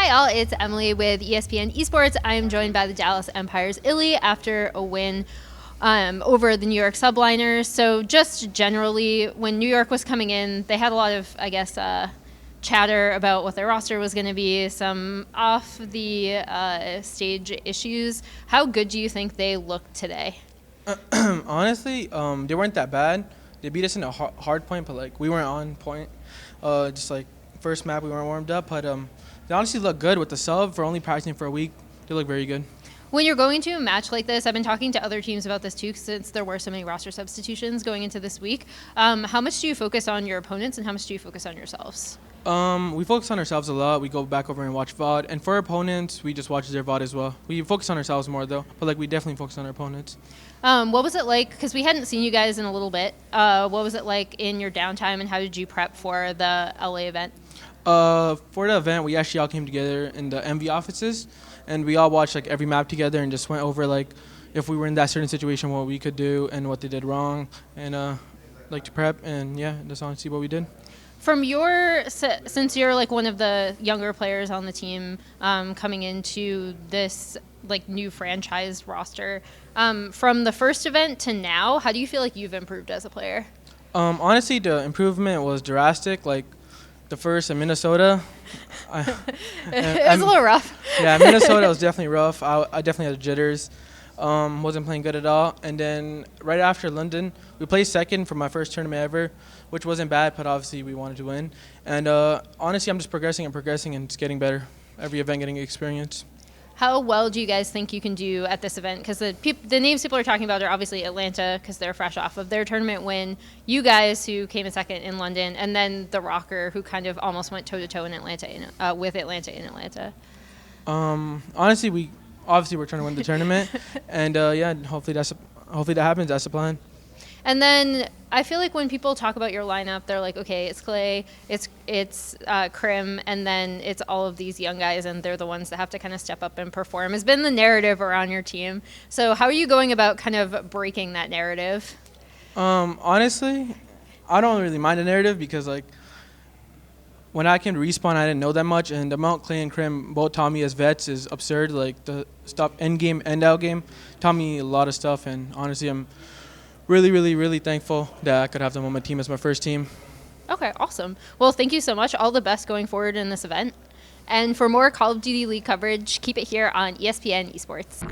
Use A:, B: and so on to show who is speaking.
A: Hi all, it's Emily with ESPN Esports. I am joined by the Dallas Empire's iLLeY after a win over the New York Subliners. So just generally, when New York was coming in, they had a lot of, chatter about what their roster was going to be, some off the stage issues. How good do you think they looked today?
B: Honestly, they weren't that bad. They beat us in a hard point, but we weren't on point. Just first map, we weren't warmed up, but they honestly look good with the sub for only practicing for a week. They look very good.
A: When you're going to a match like this, I've been talking to other teams about this too, since there were so many roster substitutions going into this week. How much do you focus on your opponents, and how much do you focus on yourselves?
B: We focus on ourselves a lot. We go back over and watch VOD, and for our opponents, we just watch their VOD as well. We focus on ourselves more though, but we definitely focus on our opponents.
A: What was it like? Because we hadn't seen you guys in a little bit. What was it like in your downtime, and how did you prep for the LA event?
B: For the event, we actually all came together in the MV offices, and we all watched every map together and just went over if we were in that certain situation, what we could do and what they did wrong, and to prep, and yeah, just honestly what we did.
A: From since you're one of the younger players on the team, coming into this new franchise roster, from the first event to now, how do you feel like you've improved as a player?
B: Honestly, the improvement was drastic. The first in Minnesota,
A: it was a little rough.
B: Yeah, Minnesota was definitely rough. I definitely had jitters. Wasn't playing good at all. And then right after London, we placed second for my first tournament ever, which wasn't bad, but obviously we wanted to win. And honestly, I'm just progressing and it's getting better. Every event getting experience.
A: How well do you guys think you can do at this event? Because the names people are talking about are obviously Atlanta, because they're fresh off of their tournament win, you guys who came in second in London, and then the Rocker, who kind of almost went toe-to-toe in Atlanta, with Atlanta in Atlanta.
B: Honestly, we're trying to win the tournament, and hopefully that happens. That's the plan.
A: And then I feel like when people talk about your lineup, they're like, okay, it's Clay, it's Krim, and then it's all of these young guys, and they're the ones that have to kind of step up and perform. Has been the narrative around your team. So how are you going about kind of breaking that narrative?
B: Honestly, I don't really mind the narrative because when I came to Respawn, I didn't know that much, and the amount Clay and Krim both taught me as vets is absurd. The stuff end game, end out game taught me a lot of stuff, and honestly, I'm really, really, really thankful that I could have them on my team as my first team.
A: Okay, awesome. Well, thank you so much. All the best going forward in this event. And for more Call of Duty League coverage, keep it here on ESPN Esports.